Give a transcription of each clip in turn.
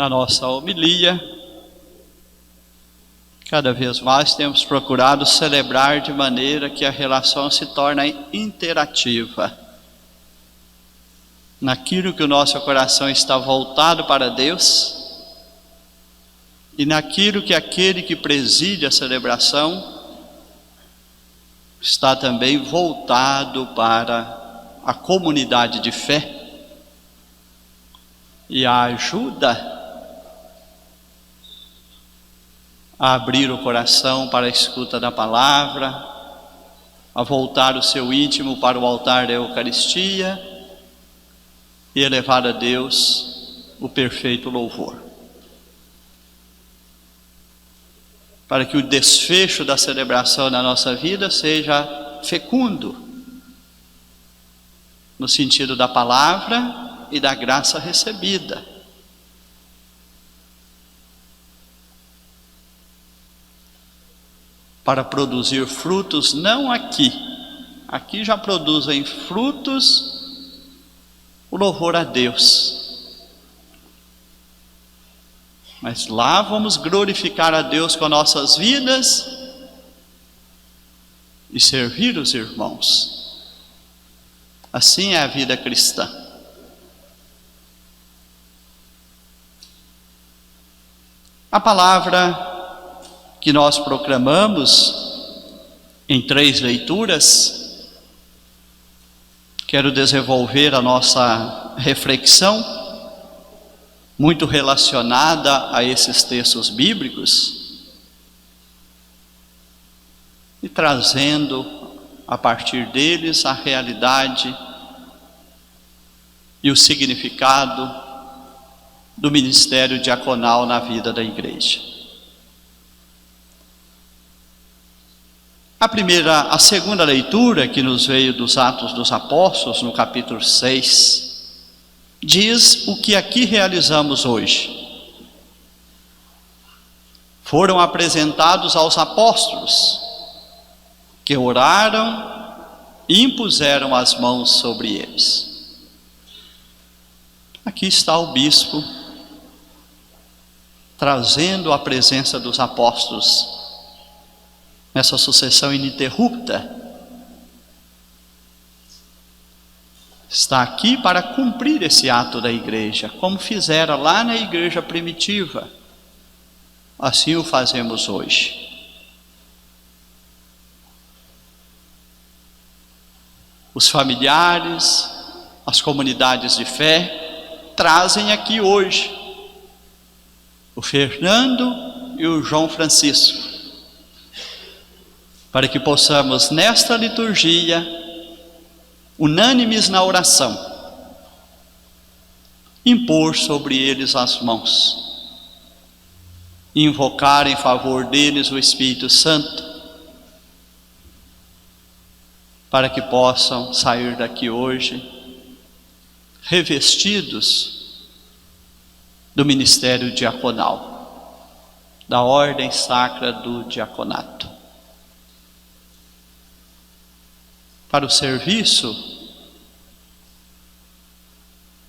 na nossa homilia, cada vez mais temos procurado celebrar de maneira que a relação se torne interativa. Naquilo que o nosso coração está voltado para Deus e naquilo que aquele que preside a celebração está também voltado para a comunidade de fé e a ajuda a abrir o coração para a escuta da palavra, a voltar o seu íntimo para o altar da Eucaristia e elevar a Deus o perfeito louvor. Para que o desfecho da celebração na nossa vida seja fecundo, no sentido da palavra e da graça recebida. Para produzir frutos, não aqui já produzem frutos o louvor a Deus, mas lá vamos glorificar a Deus com nossas vidas e servir os irmãos. Assim é a vida cristã. A palavra que nós proclamamos em 3 leituras, quero desenvolver a nossa reflexão, muito relacionada a esses textos bíblicos, e trazendo a partir deles a realidade e o significado do ministério diaconal na vida da igreja. A segunda leitura que nos veio dos Atos dos Apóstolos, no capítulo 6, diz o que aqui realizamos hoje. Foram apresentados aos apóstolos, que oraram e impuseram as mãos sobre eles. Aqui está o bispo, trazendo a presença dos apóstolos, nessa sucessão ininterrupta. Está aqui para cumprir esse ato da igreja, como fizera lá na igreja primitiva. Assim o fazemos hoje. Os familiares, as comunidades de fé, trazem aqui hoje o Fernando e o João Francisco, para que possamos nesta liturgia, unânimes na oração, impor sobre eles as mãos, e invocar em favor deles o Espírito Santo, para que possam sair daqui hoje revestidos do ministério diaconal, da ordem sacra do diaconato, para o serviço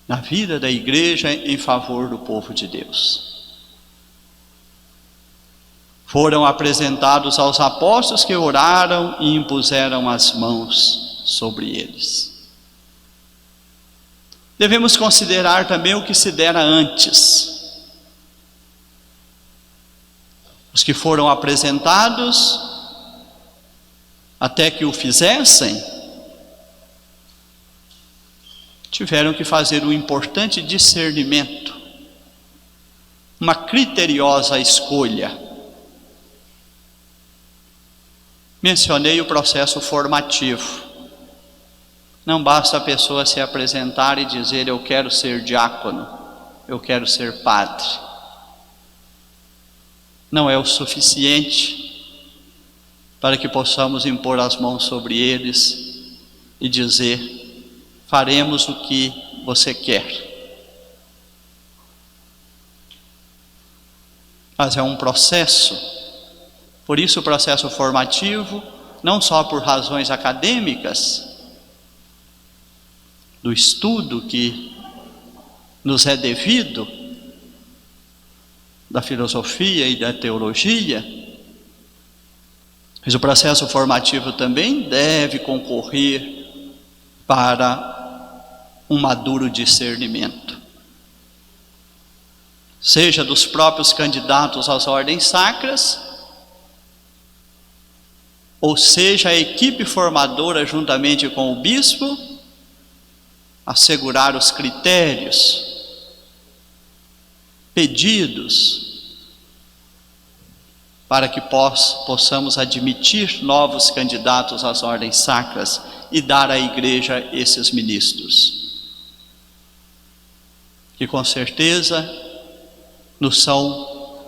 na vida da igreja em favor do povo de Deus. Foram apresentados aos apóstolos, que oraram e impuseram as mãos sobre eles. Devemos considerar também o que se dera antes. Os que foram apresentados, até que o fizessem, tiveram que fazer um importante discernimento, uma criteriosa escolha. Mencionei o processo formativo. Não basta a pessoa se apresentar e dizer: eu quero ser diácono, eu quero ser padre. Não é o suficiente para que possamos impor as mãos sobre eles e dizer: faremos o que você quer. Mas é um processo. Por isso o processo formativo, não só por razões acadêmicas, do estudo que nos é devido, da filosofia e da teologia, mas o processo formativo também deve concorrer para um maduro discernimento, seja dos próprios candidatos às ordens sacras, ou seja a equipe formadora juntamente com o bispo, assegurar os critérios, pedidos, para que possamos admitir novos candidatos às ordens sacras e dar à igreja esses ministros, que com certeza nos são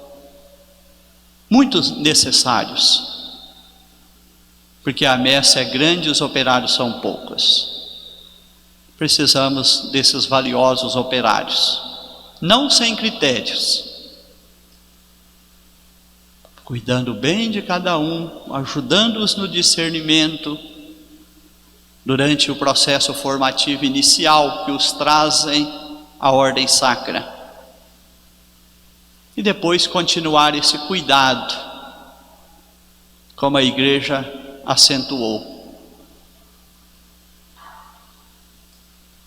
muito necessários, porque a messe é grande e os operários são poucos. Precisamos desses valiosos operários, não sem critérios, cuidando bem de cada um, ajudando-os no discernimento durante o processo formativo inicial que os trazem à ordem sacra, e depois continuar esse cuidado, como a igreja acentuou,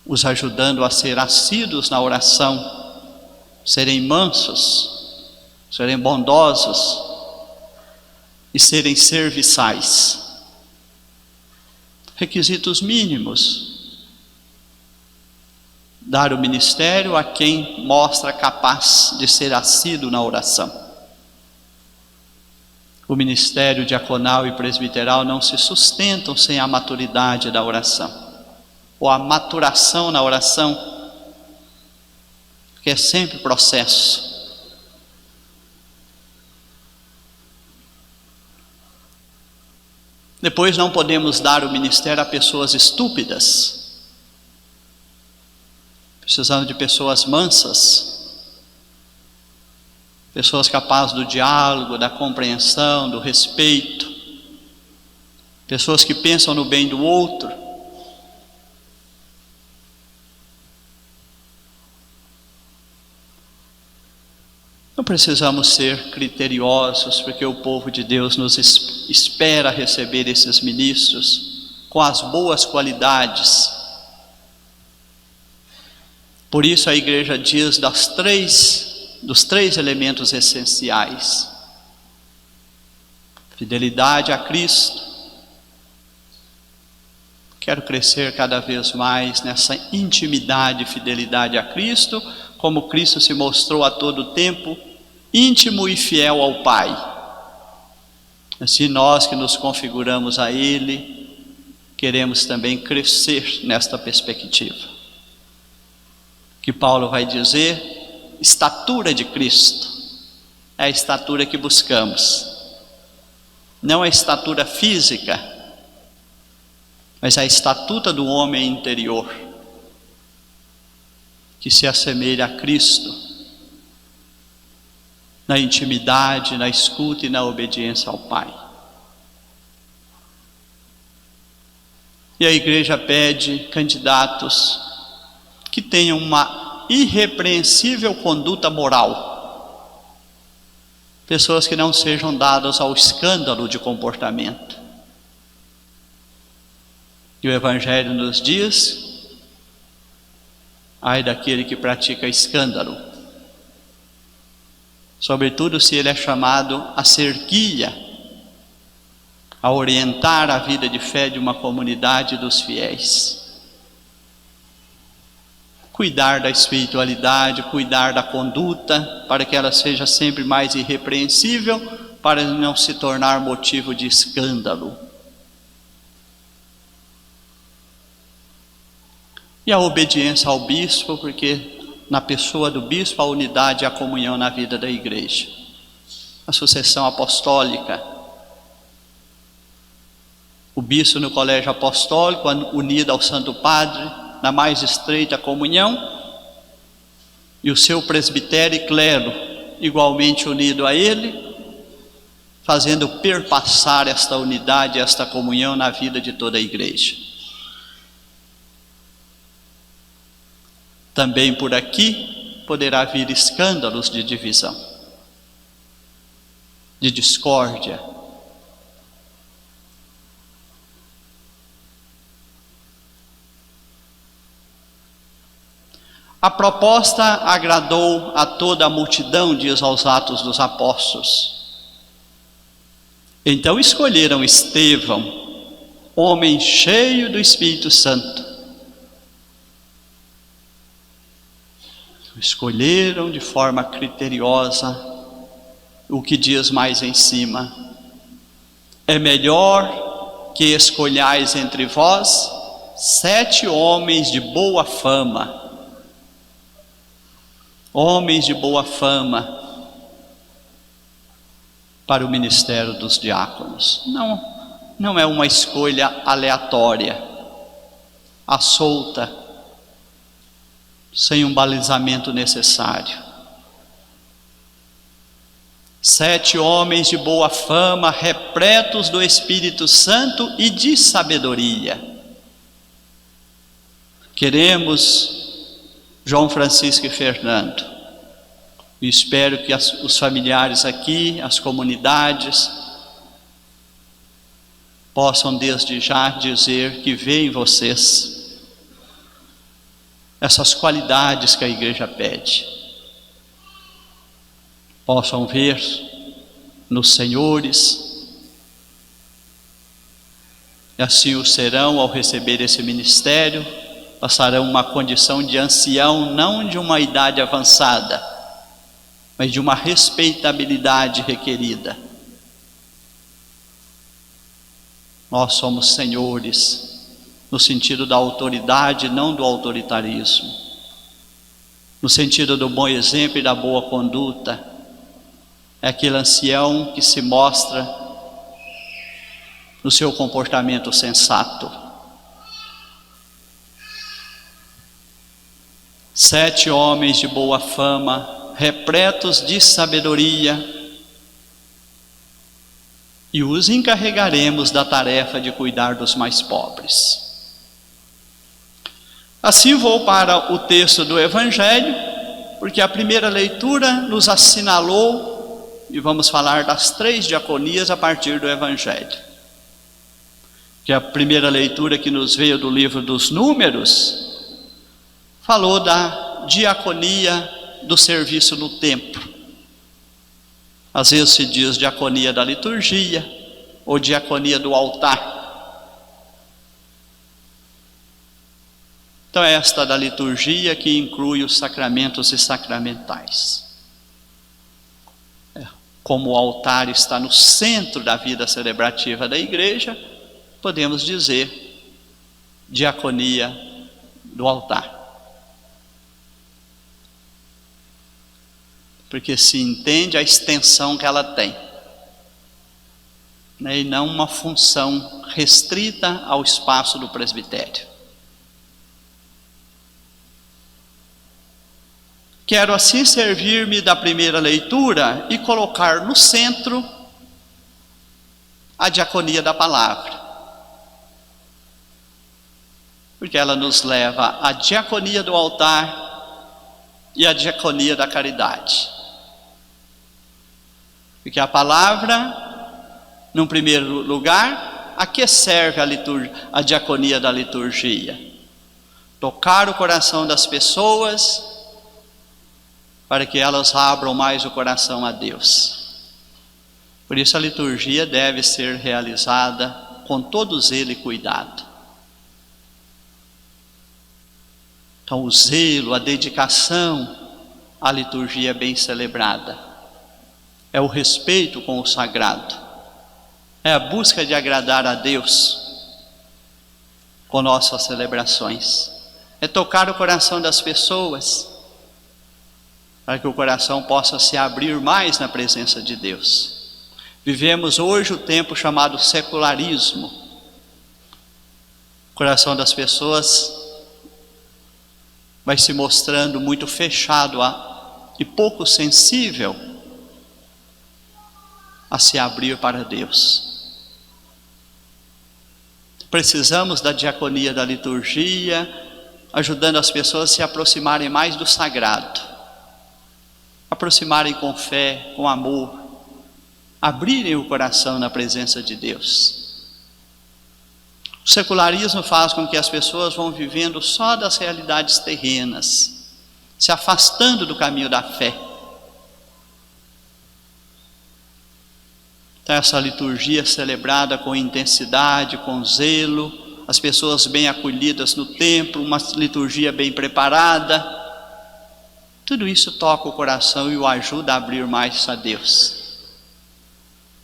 os ajudando a ser assíduos na oração, serem mansos, serem bondosos e serem serviçais. Requisitos mínimos: dar o ministério a quem mostra capaz de ser assíduo na oração. O ministério diaconal e presbiteral não se sustentam sem a maturidade da oração, ou a maturação na oração, que é sempre processo. Depois, não podemos dar o ministério a pessoas estúpidas. Precisamos de pessoas mansas, pessoas capazes do diálogo, da compreensão, do respeito, pessoas que pensam no bem do outro. Não precisamos ser criteriosos, porque o povo de Deus nos espera receber esses ministros com as boas qualidades. Por isso a igreja diz dos três elementos essenciais: fidelidade a Cristo. Quero crescer cada vez mais nessa intimidade e fidelidade a Cristo, como Cristo se mostrou a todo tempo íntimo e fiel ao Pai. Assim, nós que nos configuramos a Ele, queremos também crescer nesta perspectiva, que Paulo vai dizer: estatura de Cristo. É a estatura que buscamos, não a estatura física, mas a estatura do homem interior, que se assemelha a Cristo na intimidade, na escuta e na obediência ao Pai. E a igreja pede candidatos que tenham uma irrepreensível conduta moral, pessoas que não sejam dadas ao escândalo de comportamento. E o Evangelho nos diz: ai daquele que pratica escândalo, sobretudo se ele é chamado a ser guia, a orientar a vida de fé de uma comunidade dos fiéis. Cuidar da espiritualidade, cuidar da conduta, para que ela seja sempre mais irrepreensível, para não se tornar motivo de escândalo. E a obediência ao bispo, porque na pessoa do bispo, a unidade e a comunhão na vida da igreja. A sucessão apostólica. O bispo no colégio apostólico, unido ao Santo Padre, na mais estreita comunhão, e o seu presbitério e clero, igualmente unido a ele, fazendo perpassar esta unidade, esta comunhão na vida de toda a igreja. Também por aqui poderá vir escândalos de divisão. de discórdia. A proposta agradou a toda a multidão, diz aos Atos dos Apóstolos. Então escolheram Estevão, homem cheio do Espírito Santo. Escolheram de forma criteriosa o que diz mais em cima. É melhor que escolhais entre vós 7 homens de boa fama. Homens de boa fama para o ministério dos diáconos. Não é uma escolha aleatória, à solta, sem um balizamento necessário. 7 homens de boa fama, repletos do Espírito Santo e de sabedoria. Queremos João Francisco e Fernando. E espero que os familiares aqui, as comunidades, possam desde já dizer que vê em vocês essas qualidades que a igreja pede. Possam ver nos senhores, e assim o serão ao receber esse ministério. Passarão uma condição de ancião, não de uma idade avançada, mas de uma respeitabilidade requerida. Nós somos senhores, no sentido da autoridade, não do autoritarismo, no sentido do bom exemplo e da boa conduta. É aquele ancião que se mostra no seu comportamento sensato. 7 homens de boa fama, repletos de sabedoria, e os encarregaremos da tarefa de cuidar dos mais pobres. Assim vou para o texto do Evangelho, porque a primeira leitura nos assinalou, e vamos falar das 3 diaconias a partir do Evangelho. Que a primeira leitura que nos veio do livro dos Números falou da diaconia do serviço no templo. Às vezes se diz diaconia da liturgia ou diaconia do altar. Então é esta da liturgia que inclui os sacramentos e sacramentais. Como o altar está no centro da vida celebrativa da igreja, podemos dizer diaconia do altar. Porque se entende a extensão que ela tem, né? E não uma função restrita ao espaço do presbitério. Quero assim servir-me da primeira leitura e colocar no centro a diaconia da palavra, porque ela nos leva à diaconia do altar e à diaconia da caridade. Porque a palavra, num primeiro lugar, a que serve a diaconia da liturgia? Tocar o coração das pessoas, para que elas abram mais o coração a Deus. Por isso a liturgia deve ser realizada com todo zelo e cuidado. Então o zelo, a dedicação à liturgia bem celebrada é o respeito com o sagrado, é a busca de agradar a Deus com nossas celebrações, é tocar o coração das pessoas, para que o coração possa se abrir mais na presença de Deus. Vivemos hoje o tempo chamado secularismo. O coração das pessoas vai se mostrando muito fechado e pouco sensível a se abrir para Deus. Precisamos da diaconia da liturgia, ajudando as pessoas a se aproximarem mais do sagrado, aproximarem com fé, com amor, abrirem o coração na presença de Deus. O secularismo faz com que as pessoas vão vivendo só das realidades terrenas, se afastando do caminho da fé. Então, essa liturgia celebrada com intensidade, com zelo, as pessoas bem acolhidas no templo, uma liturgia bem preparada, tudo isso toca o coração e o ajuda a abrir mais a Deus.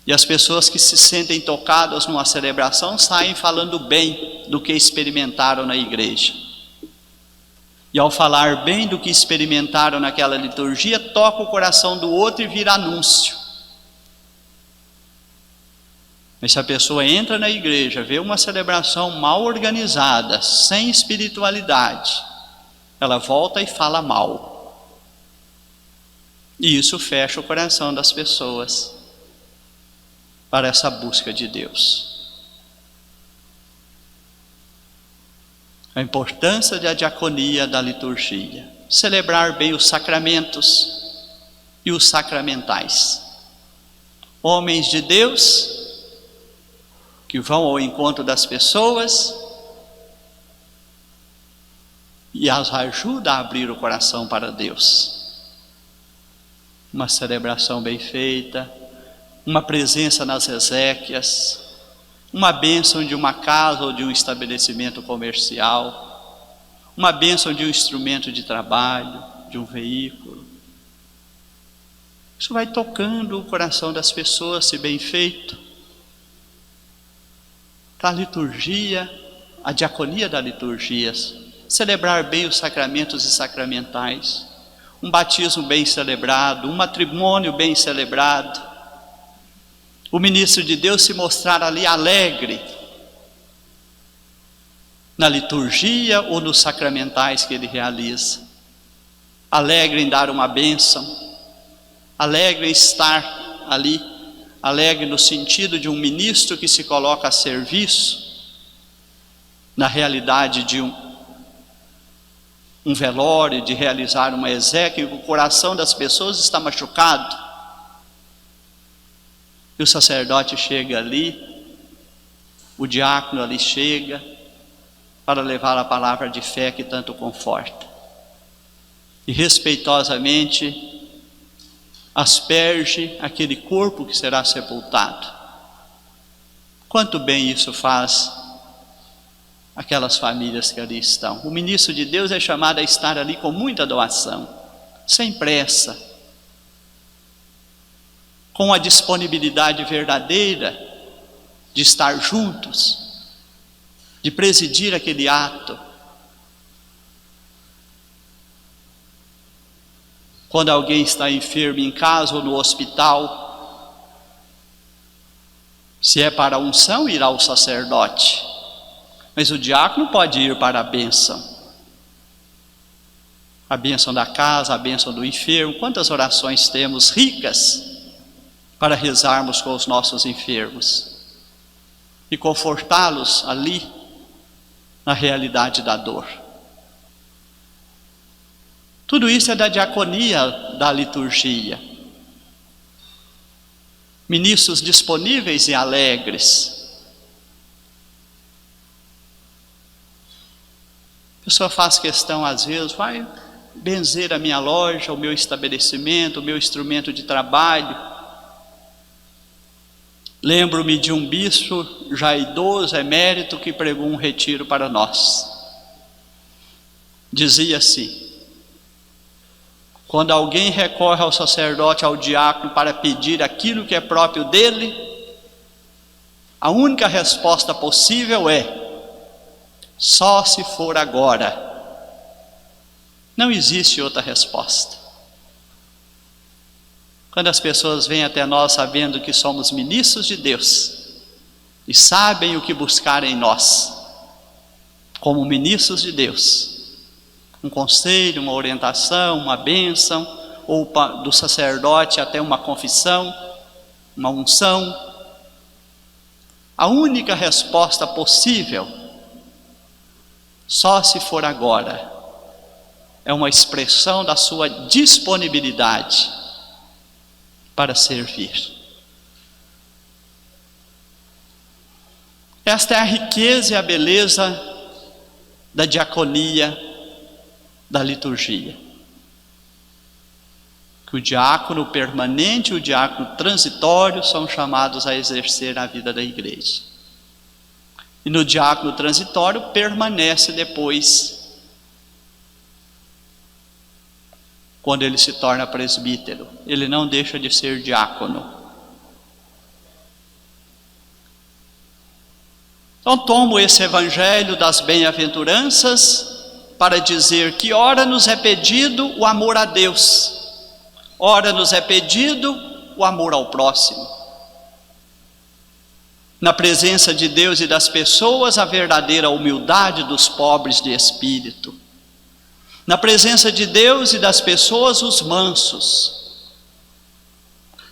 E as pessoas que se sentem tocadas numa celebração saem falando bem do que experimentaram na igreja. E ao falar bem do que experimentaram naquela liturgia, toca o coração do outro e vira anúncio. Mas se a pessoa entra na igreja, vê uma celebração mal organizada, sem espiritualidade, ela volta e fala mal. E isso fecha o coração das pessoas para essa busca de Deus. A importância da diaconia da liturgia. Celebrar bem os sacramentos e os sacramentais. Homens de Deus que vão ao encontro das pessoas e as ajuda a abrir o coração para Deus. Uma celebração bem feita, uma presença nas exéquias, uma bênção de uma casa ou de um estabelecimento comercial, uma bênção de um instrumento de trabalho, de um veículo. Isso vai tocando o coração das pessoas, se bem feito. A liturgia, a diaconia da liturgia, celebrar bem os sacramentos e sacramentais, um batismo bem celebrado, um matrimônio bem celebrado, o ministro de Deus se mostrar ali alegre na liturgia ou nos sacramentais que ele realiza, alegre em dar uma bênção, alegre em estar ali, alegre no sentido de um ministro que se coloca a serviço, na realidade de um velório, de realizar uma exéquia, e o coração das pessoas está machucado. E o sacerdote chega ali, o diácono ali chega, para levar a palavra de fé que tanto conforta. E respeitosamente asperge aquele corpo que será sepultado. Quanto bem isso faz aquelas famílias que ali estão. O ministro de Deus é chamado a estar ali com muita doação, sem pressa, com a disponibilidade verdadeira de estar juntos, de presidir aquele ato. Quando alguém está enfermo em casa ou no hospital, se é para a unção, irá o sacerdote, mas o diácono pode ir para a bênção da casa, a bênção do enfermo. Quantas orações temos ricas para rezarmos com os nossos enfermos e confortá-los ali na realidade da dor. Tudo isso é da diaconia da liturgia. Ministros disponíveis e alegres. A pessoa faz questão, às vezes, vai benzer a minha loja, o meu estabelecimento, o meu instrumento de trabalho. Lembro-me de um bispo já idoso, emérito, que pregou um retiro para nós. Dizia assim: quando alguém recorre ao sacerdote, ao diácono, para pedir aquilo que é próprio dele, a única resposta possível é: só se for agora. Não existe outra resposta. Quando as pessoas vêm até nós sabendo que somos ministros de Deus e sabem o que buscar em nós, como ministros de Deus, um conselho, uma orientação, uma bênção, ou do sacerdote até uma confissão, uma unção, a única resposta possível, só se for agora, é uma expressão da sua disponibilidade para servir. Esta é a riqueza e a beleza da diaconia, da liturgia. Que o diácono permanente e o diácono transitório são chamados a exercer na vida da igreja. E no diácono transitório permanece depois, quando ele se torna presbítero. Ele não deixa de ser diácono. Então tomo esse evangelho das bem-aventuranças para dizer que ora nos é pedido o amor a Deus, ora nos é pedido o amor ao próximo. Na presença de Deus e das pessoas, a verdadeira humildade dos pobres de espírito. Na presença de Deus e das pessoas, os mansos.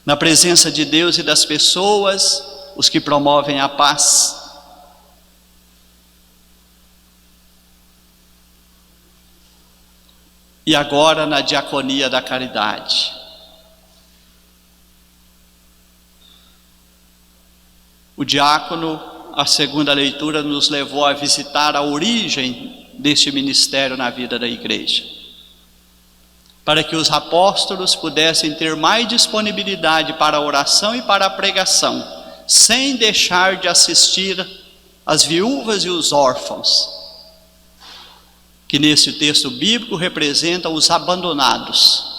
Na presença de Deus e das pessoas, os que promovem a paz. E agora na diaconia da caridade. O diácono, a segunda leitura, nos levou a visitar a origem deste ministério na vida da igreja. Para que os apóstolos pudessem ter mais disponibilidade para a oração e para a pregação, sem deixar de assistir as viúvas e os órfãos, que nesse texto bíblico representam os abandonados.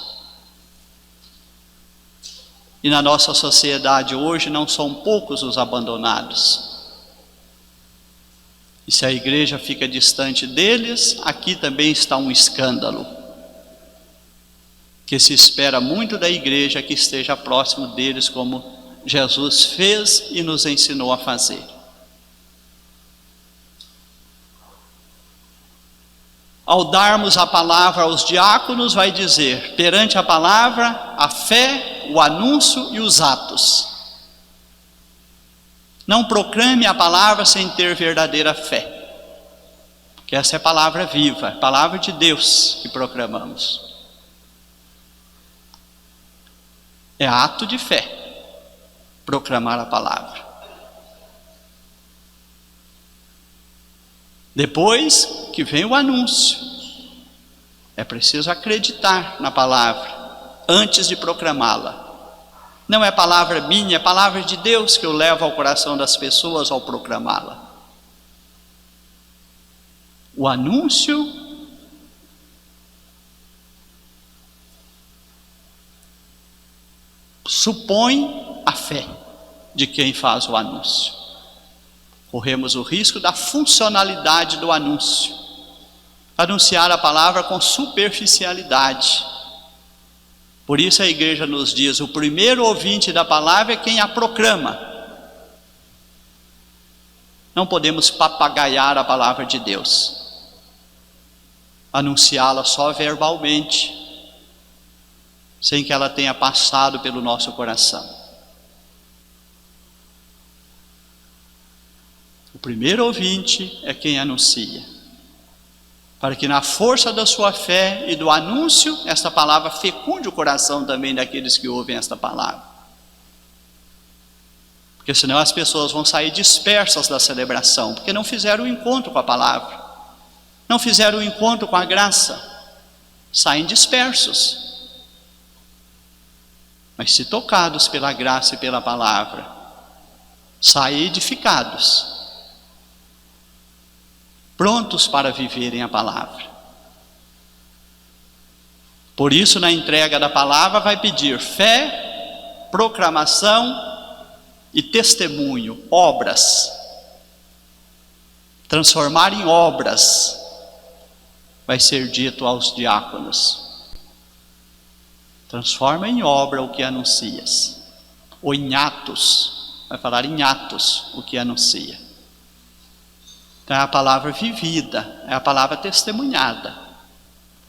E na nossa sociedade hoje não são poucos os abandonados. E se a igreja fica distante deles, aqui também está um escândalo. Que se espera muito da igreja que esteja próximo deles, como Jesus fez e nos ensinou a fazer. Ao darmos a palavra aos diáconos, vai dizer, perante a palavra, a fé, o anúncio e os atos. Não proclame a palavra sem ter verdadeira fé, porque essa é a palavra viva, a palavra de Deus que proclamamos. É ato de fé, proclamar a palavra. Depois que vem o anúncio, é preciso acreditar na palavra antes de proclamá-la. Não é palavra minha, é palavra de Deus que eu levo ao coração das pessoas ao proclamá-la. O anúncio supõe a fé de quem faz o anúncio. Corremos o risco da funcionalidade do anúncio. Anunciar a palavra com superficialidade. Por isso a igreja nos diz, o primeiro ouvinte da palavra é quem a proclama. Não podemos papagaiar a palavra de Deus. Anunciá-la só verbalmente, sem que ela tenha passado pelo nosso coração. O primeiro ouvinte é quem anuncia, para que na força da sua fé e do anúncio, esta palavra fecunde o coração também daqueles que ouvem esta palavra. Porque senão as pessoas vão sair dispersas da celebração, porque não fizeram o encontro com a palavra, não fizeram o encontro com a graça, saem dispersos. Mas se tocados pela graça e pela palavra, saem edificados, prontos para viverem a palavra. Por isso, na entrega da palavra, vai pedir fé, proclamação e testemunho, obras. Transformar em obras, vai ser dito aos diáconos. Transforma em obra o que anuncias, ou em atos, vai falar em atos o que anuncia. Então é a palavra vivida, é a palavra testemunhada,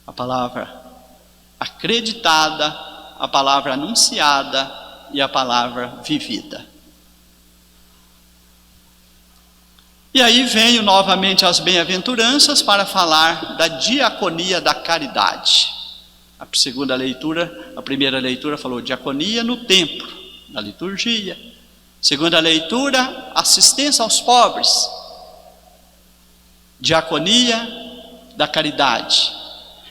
a palavra acreditada, a palavra anunciada e a palavra vivida. E aí venho novamente às bem-aventuranças para falar da diaconia da caridade. A segunda leitura, a primeira leitura falou diaconia no templo, na liturgia. A Segunda leitura, assistência aos pobres, diaconia da caridade.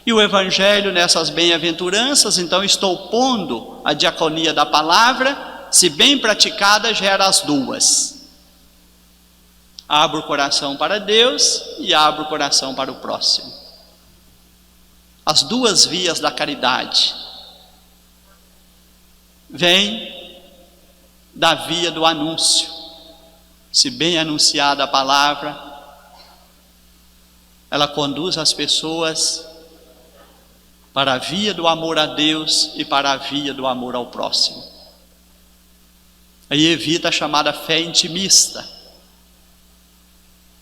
E o Evangelho nessas bem-aventuranças, então estou pondo a diaconia da palavra, se bem praticada, gera as duas. Abro o coração para Deus e abro o coração para o próximo. As duas vias da caridade vêm da via do anúncio. Se bem anunciada a palavra, ela conduz as pessoas para a via do amor a Deus e para a via do amor ao próximo. Aí evita a chamada fé intimista,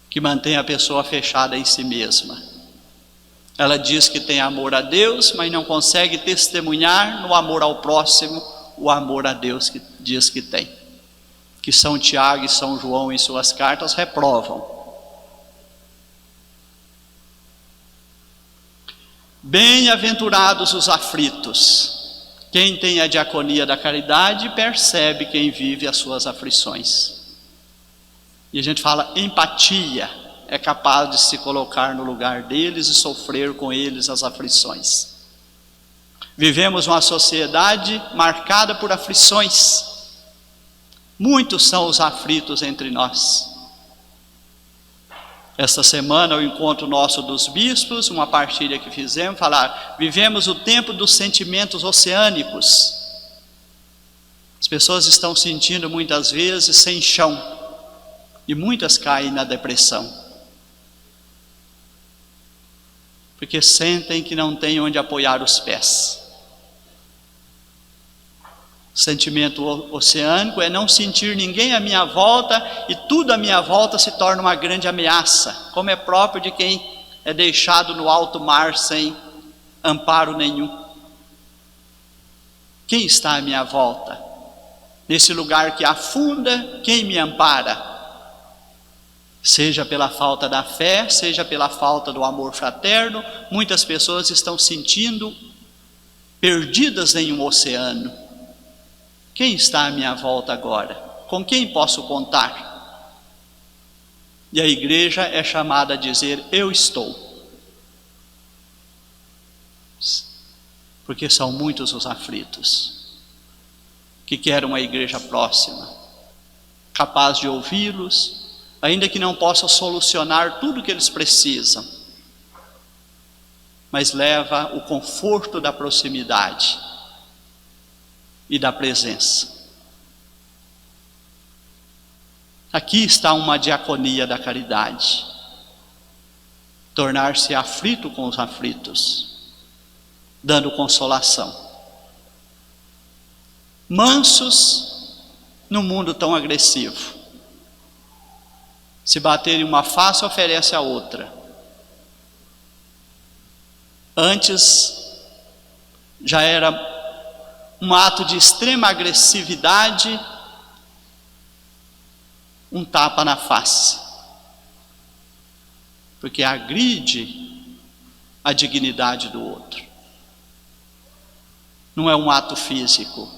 que mantém a pessoa fechada em si mesma. Ela diz que tem amor a Deus, mas não consegue testemunhar no amor ao próximo o amor a Deus que diz que tem. Que São Tiago e São João em suas cartas reprovam. Bem-aventurados os aflitos. Quem tem a diaconia da caridade percebe quem vive as suas aflições. E a gente fala empatia, é capaz de se colocar no lugar deles e sofrer com eles as aflições. Vivemos uma sociedade marcada por aflições. Muitos são os aflitos entre nós. Esta semana, o encontro nosso dos bispos, uma partilha que fizemos, falar: vivemos o tempo dos sentimentos oceânicos. As pessoas estão sentindo muitas vezes sem chão, e muitas caem na depressão, porque sentem que não têm onde apoiar os pés. O sentimento oceânico é não sentir ninguém à minha volta e tudo à minha volta se torna uma grande ameaça, como é próprio de quem é deixado no alto mar sem amparo nenhum. Quem está à minha volta? Nesse lugar que afunda, quem me ampara? Seja pela falta da fé, seja pela falta do amor fraterno, muitas pessoas estão sentindo perdidas em um oceano. Quem está à minha volta agora? Com quem posso contar? E a igreja é chamada a dizer: eu estou. Porque são muitos os aflitos, que querem uma igreja próxima, capaz de ouvi-los, ainda que não possa solucionar tudo o que eles precisam, mas leva o conforto da proximidade e da presença. Aqui está uma diaconia da caridade: tornar-se aflito com os aflitos, dando consolação. Mansos num mundo tão agressivo. Se bater em uma face, oferece a outra. Antes já era um ato de extrema agressividade, um tapa na face, porque agride a dignidade do outro. Não é um ato físico.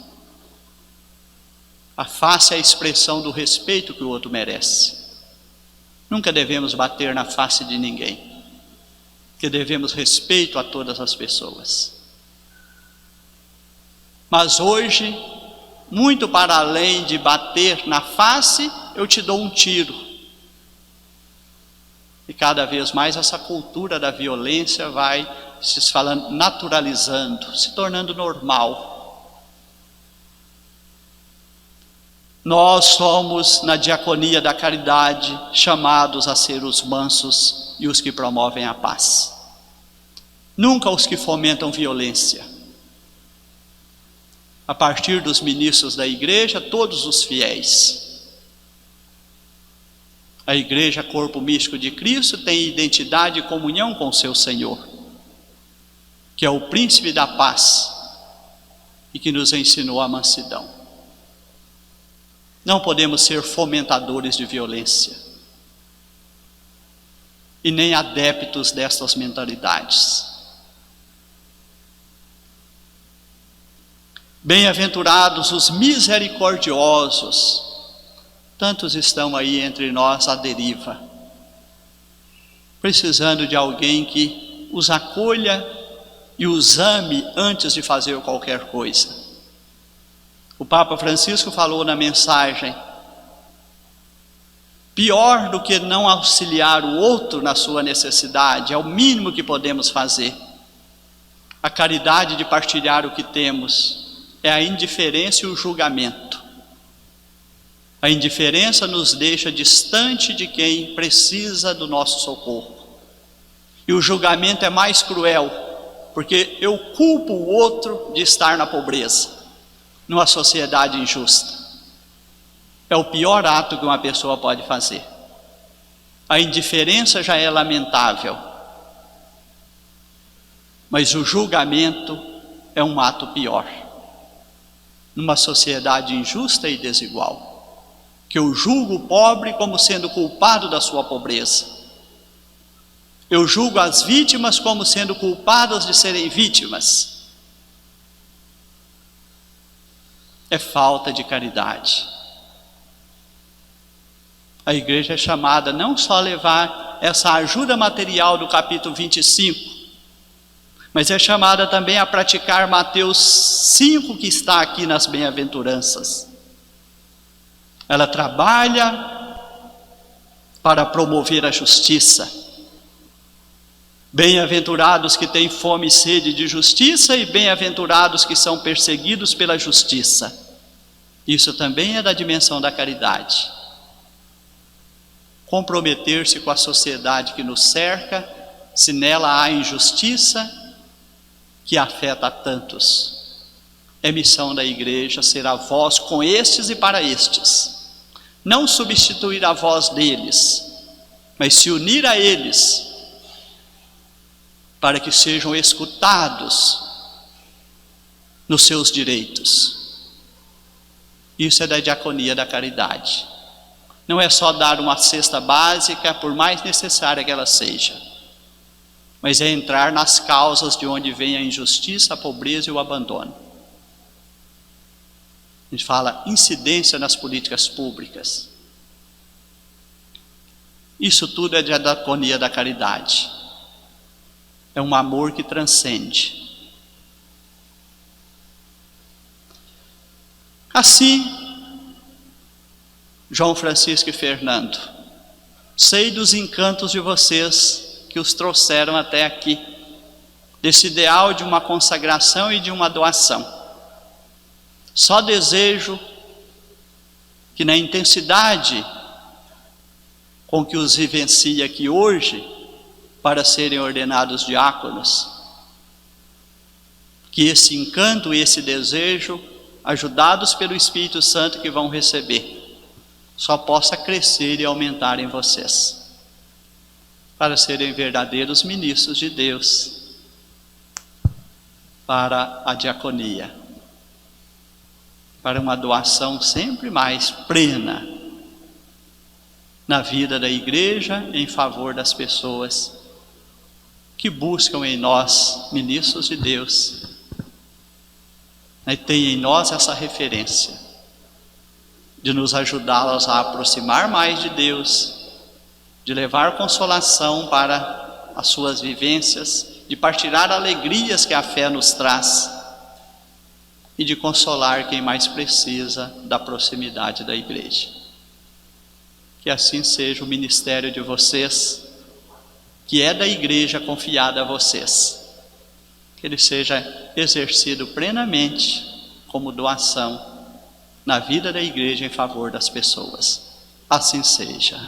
A face é a expressão do respeito que o outro merece. Nunca devemos bater na face de ninguém, porque devemos respeito a todas as pessoas. Mas hoje, muito para além de bater na face, eu te dou um tiro. E cada vez mais essa cultura da violência vai se naturalizando, se tornando normal. Nós somos, na diaconia da caridade, chamados a ser os mansos e os que promovem a paz. Nunca os que fomentam violência. A partir dos ministros da igreja, todos os fiéis. A igreja, corpo místico de Cristo, tem identidade e comunhão com seu Senhor, que é o príncipe da paz e que nos ensinou a mansidão. Não podemos ser fomentadores de violência e nem adeptos destas mentalidades. Bem-aventurados os misericordiosos, Tantos estão aí entre nós à deriva, precisando de alguém que os acolha e os ame antes de fazer qualquer coisa. O Papa Francisco falou na mensagem: pior do que não auxiliar o outro na sua necessidade, é o mínimo que podemos fazer. A caridade de partilhar o que temos é a indiferença e o julgamento. A indiferença nos deixa distante de quem precisa do nosso socorro. E o julgamento é mais cruel, porque eu culpo o outro de estar na pobreza, numa sociedade injusta. É o pior ato que uma pessoa pode fazer. A indiferença já é lamentável, mas o julgamento é um ato pior. Numa sociedade injusta e desigual, que eu julgo o pobre como sendo culpado da sua pobreza. Eu julgo as vítimas como sendo culpadas de serem vítimas. É falta de caridade. A igreja é chamada não só a levar essa ajuda material do capítulo 25, mas é chamada também a praticar Mateus 5, que está aqui nas bem-aventuranças. Ela trabalha para promover a justiça. Bem-aventurados que têm fome e sede de justiça, e bem-aventurados que são perseguidos pela justiça. Isso também é da dimensão da caridade. Comprometer-se com a sociedade que nos cerca, se nela há injustiça que afeta a tantos. É missão da igreja ser a voz com estes e para estes. Não substituir a voz deles, mas se unir a eles, para que sejam escutados nos seus direitos. Isso é da diaconia da caridade. Não é só dar uma cesta básica, por mais necessária que ela seja, mas é entrar nas causas de onde vem a injustiça, a pobreza e o abandono. A gente fala incidência nas políticas públicas. Isso tudo é da diaconia da caridade. É um amor que transcende. Assim, João Francisco e Fernando, sei dos encantos de vocês que os trouxeram até aqui, desse ideal de uma consagração e de uma doação. Só desejo que na intensidade com que os vivencia aqui hoje, para serem ordenados diáconos, que esse encanto e esse desejo, ajudados pelo Espírito Santo que vão receber, só possa crescer e aumentar em vocês, para serem verdadeiros ministros de Deus, para a diaconia, para uma doação sempre mais plena na vida da igreja em favor das pessoas que buscam em nós, ministros de Deus, e tem em nós essa referência de nos ajudá-las a aproximar mais de Deus, de levar consolação para as suas vivências, de partilhar alegrias que a fé nos traz e de consolar quem mais precisa da proximidade da igreja. Que assim seja o ministério de vocês, que é da igreja confiada a vocês, que ele seja exercido plenamente como doação na vida da igreja em favor das pessoas. Assim seja.